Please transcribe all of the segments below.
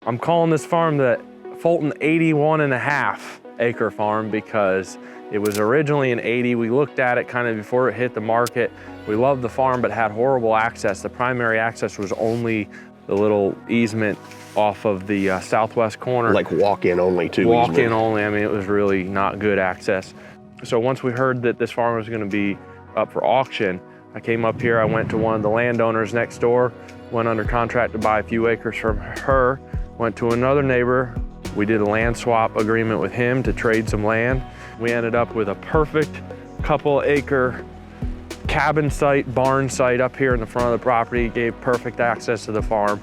I'm calling this farm the Fulton 81.5 acre farm because it was originally an 80. We looked at it kind of before it hit the market. We loved the farm, but had horrible access. The primary access was only the little easement off of the southwest corner. Like walk-in only too. Walk-in only. I mean, it was really not good access. So once we heard that this farm was gonna be up for auction, I came up here, I went to one of the landowners next door, went under contract to buy a few acres from her, went to another neighbor. We did a land swap agreement with him to trade some land. We ended up with a perfect couple acre cabin site, barn site up here in the front of the property. Gave perfect access to the farm,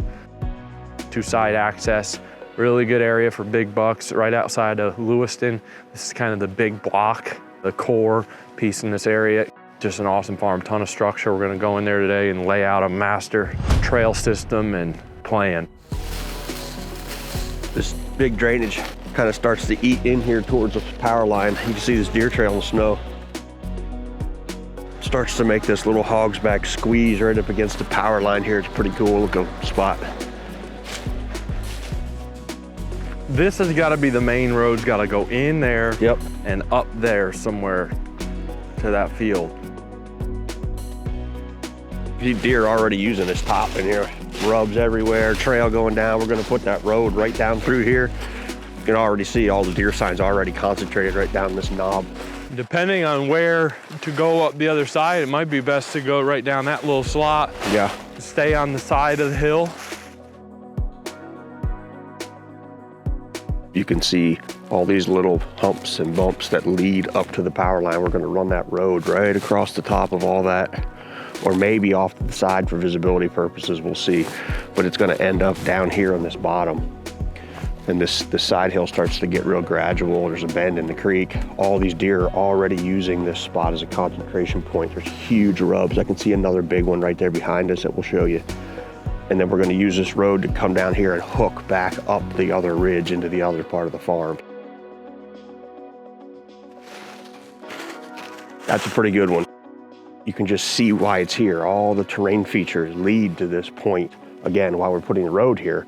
two-side access. Really good area for big bucks right outside of Lewiston. This is kind of the big block, the core piece in this area. Just an awesome farm, ton of structure. We're gonna go in there today and lay out a master trail system and plan. This big drainage kind of starts to eat in here towards the power line. You can see this deer trail in the snow. Starts to make this little hog's back squeeze right up against the power line here. It's a pretty cool looking spot. This has got to be the main road's got to go in there. Yep. And up there somewhere to that field. Deer already using this top in here. Rubs everywhere, trail going down. We're gonna put that road right down through here. You can already see all the deer signs already concentrated right down this knob. Depending on where to go up the other side, it might be best to go right down that little slot. Yeah. Stay on the side of the hill. You can see all these little humps and bumps that lead up to the power line. We're gonna run that road right across the top of all that, or maybe off to the side for visibility purposes, we'll see. But it's gonna end up down here on this bottom. And this side hill starts to get real gradual. There's a bend in the creek. All these deer are already using this spot as a concentration point. There's huge rubs. I can see another big one right there behind us that we'll show you. And then we're gonna use this road to come down here and hook back up the other ridge into the other part of the farm. That's a pretty good one. You can just see why it's here. All the terrain features lead to this point. Again, while we're putting the road here,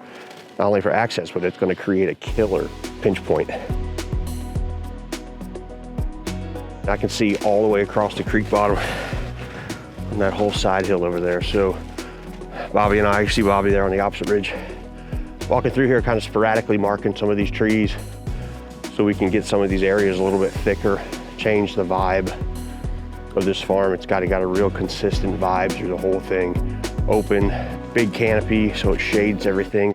not only for access, but it's gonna create a killer pinch point. I can see all the way across the creek bottom and that whole side hill over there. So Bobby and I, you see Bobby there on the opposite ridge, walking through here, kind of sporadically marking some of these trees so we can get some of these areas a little bit thicker, change the vibe of this farm. It's got a real consistent vibe through the whole thing. Open, big canopy, so it shades everything.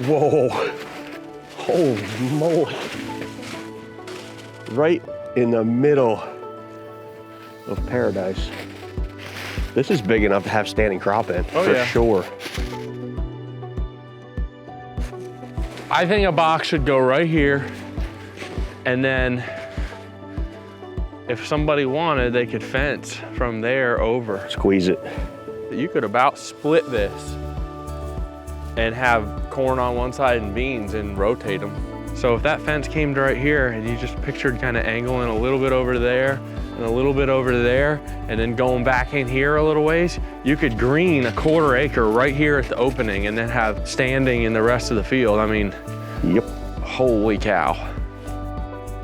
Whoa, holy moly. Right in the middle of paradise. This is big enough to have standing crop in, for sure. I think a box should go right here, and then if somebody wanted, they could fence from there over. Squeeze it. You could about split this and have corn on one side and beans and rotate them. So if that fence came to right here and you just pictured kind of angling a little bit over there and a little bit over there and then going back in here a little ways, you could green a 1/4 acre right here at the opening and then have standing in the rest of the field. I mean, yep. Holy cow.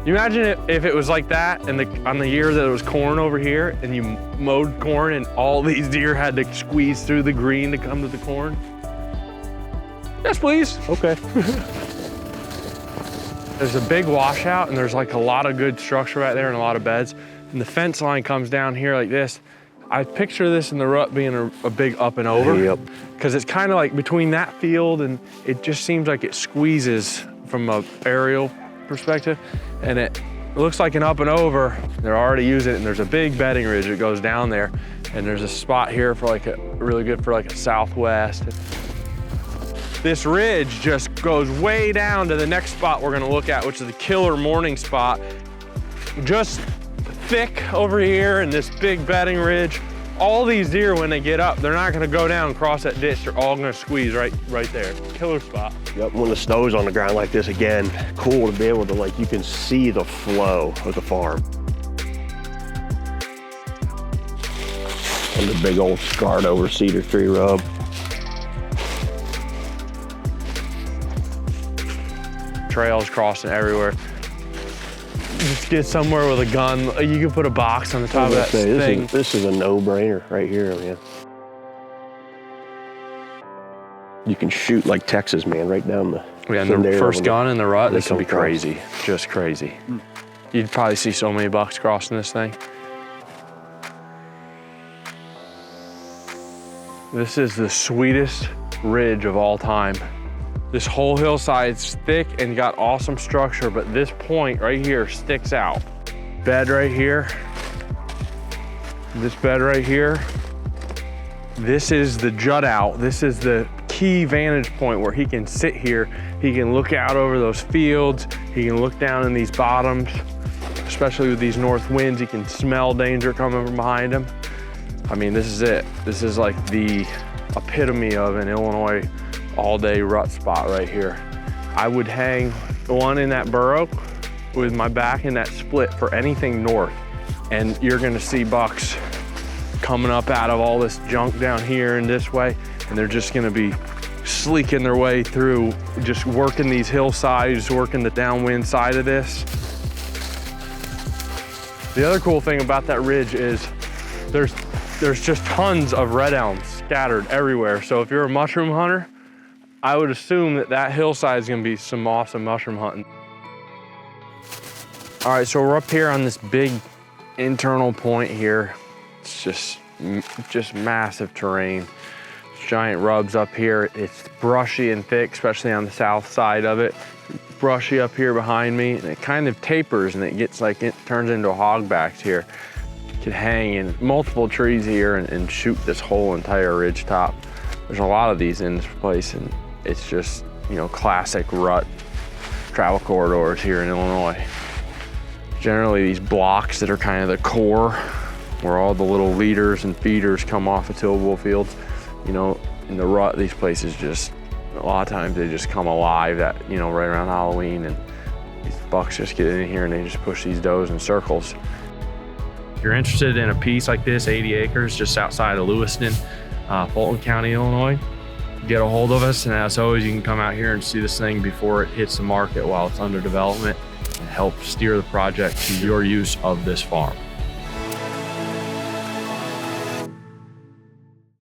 You imagine if it was like that and on the year that it was corn over here and you mowed corn and all these deer had to squeeze through the green to come to the corn? Yes, please. Okay. There's a big washout and there's like a lot of good structure right there and a lot of beds. And the fence line comes down here like this. I picture this in the rut being a big up and over. Yep. Because it's kind of like between that field and it just seems like it squeezes from an aerial perspective. And it looks like an up and over. They're already using it and there's a big bedding ridge that goes down there. And there's a spot here for like really good for like a southwest. This ridge just goes way down to the next spot we're gonna look at, which is the killer morning spot. Just thick over here and this big bedding ridge. All these deer, when they get up, they're not gonna go down and cross that ditch. They're all gonna squeeze right there. Killer spot. Yep, when the snow's on the ground like this, again, cool to be able to, like, you can see the flow of the farm. And the big old scarred over cedar tree rub. trails crossing everywhere. Just get somewhere with a gun. You can put a box on the top of that thing. This is a no-brainer right here, man. You can shoot like Texas, man, right down the and the first gun in the rut, this would be crazy, just crazy. You'd probably see so many bucks crossing this thing. This is the sweetest ridge of all time. This whole hillside's thick and got awesome structure, but this point right here sticks out. Bed right here, this bed right here. This is the jut out. This is the key vantage point where he can sit here. He can look out over those fields. He can look down in these bottoms, especially with these north winds. He can smell danger coming from behind him. I mean, this is it. This is like the epitome of an Illinois all-day rut spot right here. I would hang one in that burrow with my back in that split for anything north, and you're gonna see bucks coming up out of all this junk down here and this way, and they're just gonna be sleeking their way through, just working these hillsides, working the downwind side of this. The other cool thing about that ridge is there's just tons of red elms scattered everywhere. So if you're a mushroom hunter, I would assume that that hillside is gonna be some awesome mushroom hunting. All right, so we're up here on this big internal point here. It's just massive terrain. Giant rubs up here. It's brushy and thick, especially on the south side of it. Brushy up here behind me, and it kind of tapers and it gets like, it turns into a hogbacks here. You can hang in multiple trees here and shoot this whole entire ridge top. There's a lot of these in this place, and it's just, you know, classic rut travel corridors here in Illinois. Generally these blocks that are kind of the core where all the little leaders and feeders come off of tillable fields. You know, in the rut, these places just, a lot of times they just come alive that, you know, right around Halloween, and these bucks just get in here and they just push these does in circles. If you're interested in a piece like this, 80 acres just outside of Lewiston, Fulton County, Illinois, get a hold of us, and as always, you can come out here and see this thing before it hits the market while it's under development and help steer the project to your use of this farm.